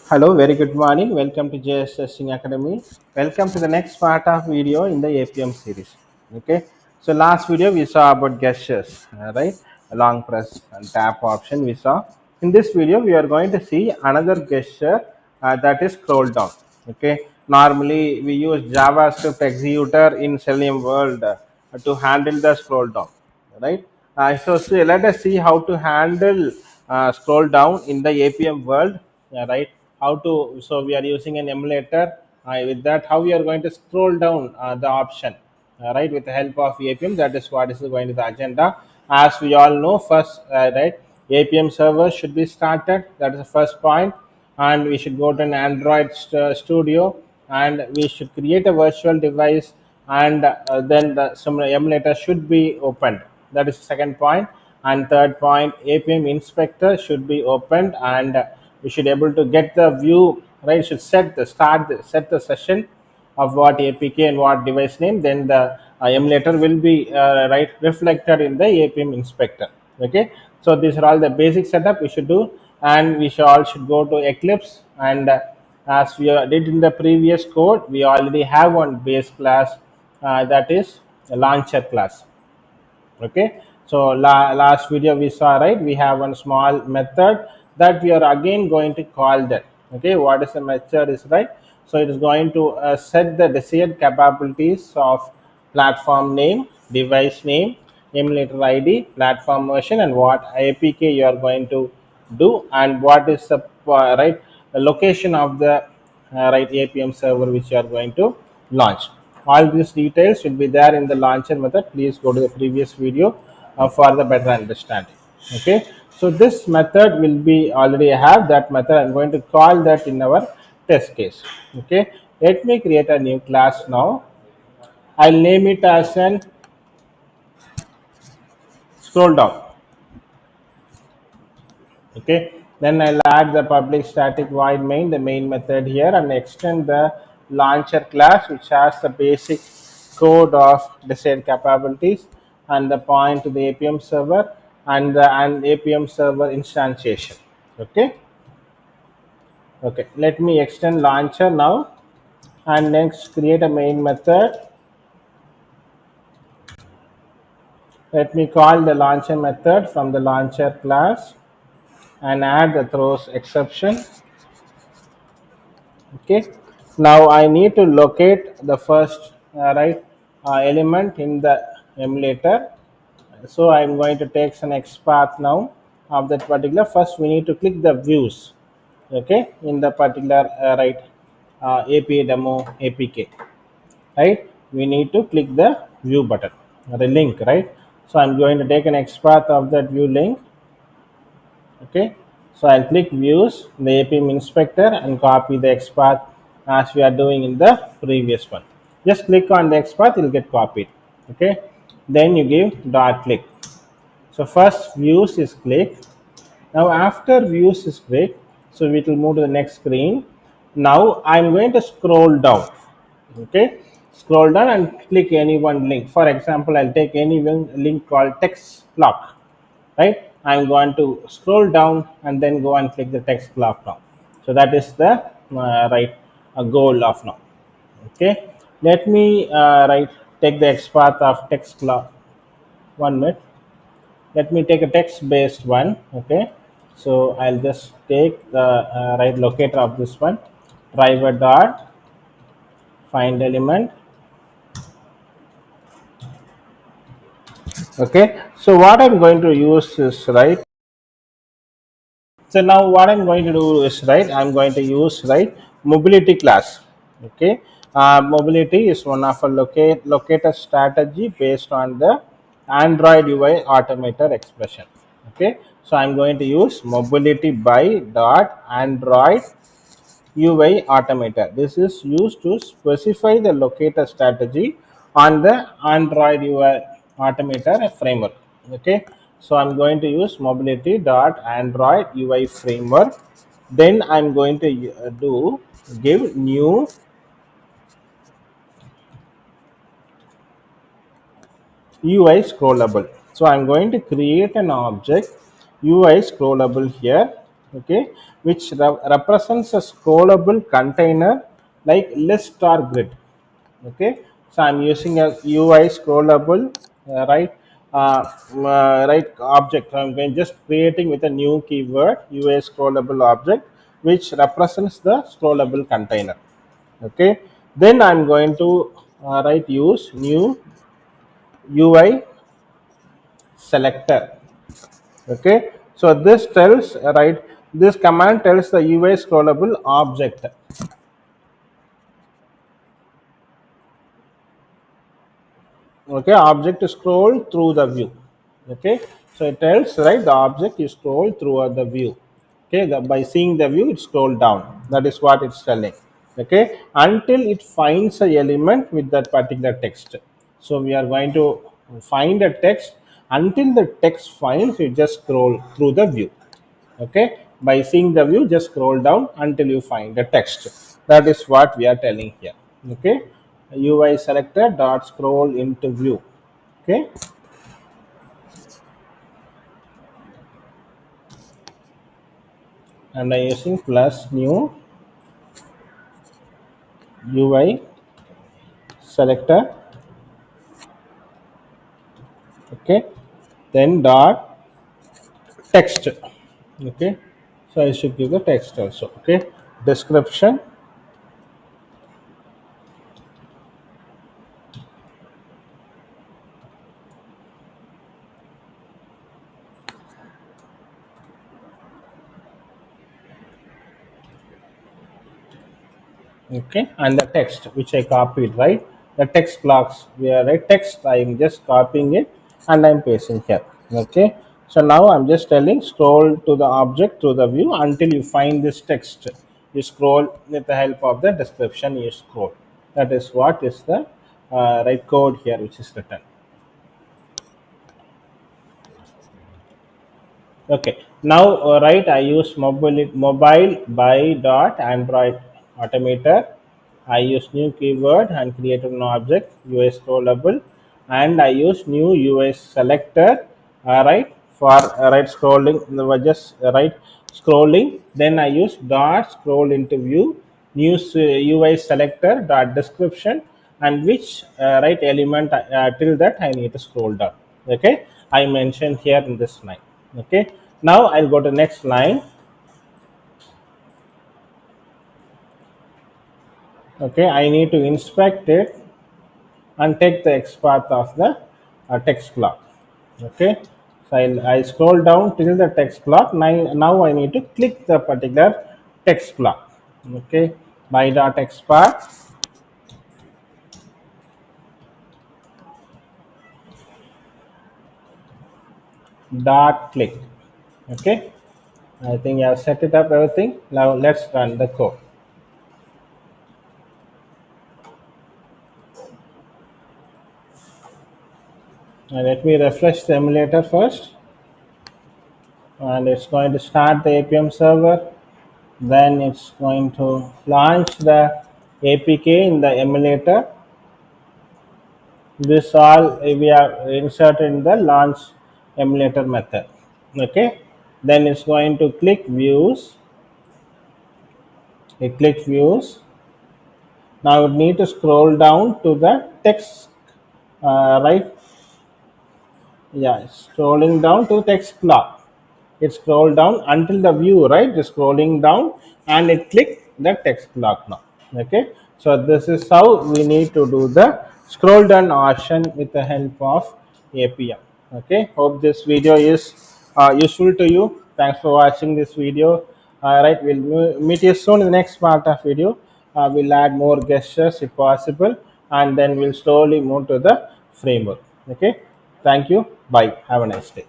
Hello, very good morning. Welcome to JS Testing Academy. Welcome to the next part of video in the Appium series. Okay, so last video we saw about gestures, right? A long press and tap option we saw. In this video, we are going to see another gesture that is scroll down. Okay, normally we use JavaScript executor in Selenium world to handle the scroll down, right? So let us see how to handle scroll down in the Appium world, right? How to, so we are using an emulator. With that, how we are going to scroll down the option, right, with the help of Appium. That is what is going to the agenda. As we all know, first, right, Appium server should be started. That is the first point, and we should go to an Android studio, and we should create a virtual device, and then the similar emulator should be opened. That is the second point. And third point, Appium inspector should be opened, and we should able to get the view, right. Should set the session of what APK and what device name, then the emulator will be right reflected in the Appium inspector. Okay, so these are all the basic setup we should do, and we should go to Eclipse, and as we did in the previous code, we already have one base class, that is a launcher class. Okay, so last video we saw, right, we have one small method that we are again going to call that. Okay, what is the method is, right, so it is going to set the desired capabilities of platform name, device name, emulator id, platform version, and what apk you are going to do, and what is the right location of the right Appium server which you are going to launch. All these details should be there in the launcher method. Please go to the previous video for the better understanding. Okay, so this method will be already have that method. I'm going to call that in our test case. Okay, let me create a new class now. I'll name it as an scroll down. Okay, then I'll add the public static void main, the main method here, and extend the launcher class which has the basic code of desired capabilities, and the point to the Appium server, and the Appium server instantiation. Okay, okay, let me extend launcher now, and next create a main method. Let me call the launcher method from the launcher class, and add the throws exception. Okay, now I need to locate the first right element in the emulator. So I'm going to take some XPath now of that particular. First we need to click the views, okay, in the particular right APA demo APK, right. We need to click the view button, the link, right. So I'm going to take an XPath of that view link. Okay, so I'll click views, the Appium inspector, and copy the XPath as we are doing in the previous one. Just click on the XPath, it will get copied. Okay, then you give dot click. So first views is clicked. Now after views is clicked, so we will move to the next screen. Now I'm going to scroll down. Okay, scroll down and click any one link. For example, I'll take any one link called text block, right. I'm going to scroll down and then go and click the text block now. So that is the right goal of now. Okay, let me right take the XPath of text block. 1 minute, let me take a text based one. Okay, so I'll just take the right locator of this one, driver dot find element. Okay, so what I'm going to use is, right, so now what I'm going to do is, right, I'm going to use, right, mobility class. Okay, mobility is one of a locator strategy based on the Android UI automator expression. Okay, so I'm going to use mobility by dot Android UI automator. This is used to specify the locator strategy on the Android UI automator framework. Okay, so I'm going to use mobility dot Android UI framework. Then I'm going to do give new UI scrollable. So I'm going to create an object UI scrollable here. okay, which represents a scrollable container like list or grid. Okay, so I'm using a UI scrollable, right, right object. I'm going just creating with a new keyword UI scrollable object which represents the scrollable container. Okay, then I'm going to write use new UI selector. Okay, so this tells, right, this command tells the UI scrollable object. Okay, object scroll through the view. Okay, so it tells, right, the object is scroll through the view. Okay, by seeing the view it scroll down, that is what it's telling. Okay, until it finds a element with that particular text. So we are going to find a text. Until the text finds, you just scroll through the view. Okay, by seeing the view just scroll down until you find the text. That is what we are telling here. Okay, UI selector dot scroll into view. Okay, and I using plus new UI selector. Okay, then dot text. Okay, so I should give the text also. Okay, description. Okay, and the text which I copied, right, the text blocks where right text I'm just copying it and I'm pasting here. Okay, so now I'm just telling scroll to the object through the view until you find this text. You scroll with the help of the description, you scroll. That is what is the right code here which is written. Okay. Now, right, I use mobile by dot Android automator. I use new keyword and created an object UI scrollable, and I use new UI selector. Right, for right scrolling, just right scrolling. Then I use dot scroll into view, new UI selector dot description, and which right element till that I need to scroll down. Okay, I mentioned here in this line. Okay, now I'll go to next line. Okay, I need to inspect it and take the X path of the text block. Okay, so I scroll down till the text block. Now I need to click the particular text block. Okay, by dot X path dot click. Okay, I think I have set it up everything. Now let's run the code. Let me refresh the emulator first, and it's going to start the Appium server. Then it's going to launch the APK in the emulator. This all we are inserted in the launch emulator method. Okay, then it's going to click views. It click views. Now you need to scroll down to the text, right. Yeah, scrolling down to text block. It scroll down until the view, right, is scrolling down, and it click the text block now. Okay, so this is how we need to do the scroll down option with the help of Appium. Okay, hope this video is useful to you. Thanks for watching this video. All right, we'll meet you soon in the next part of video. We'll add more gestures if possible, and then we'll slowly move to the framework. Okay, thank you. Bye. Have a nice day.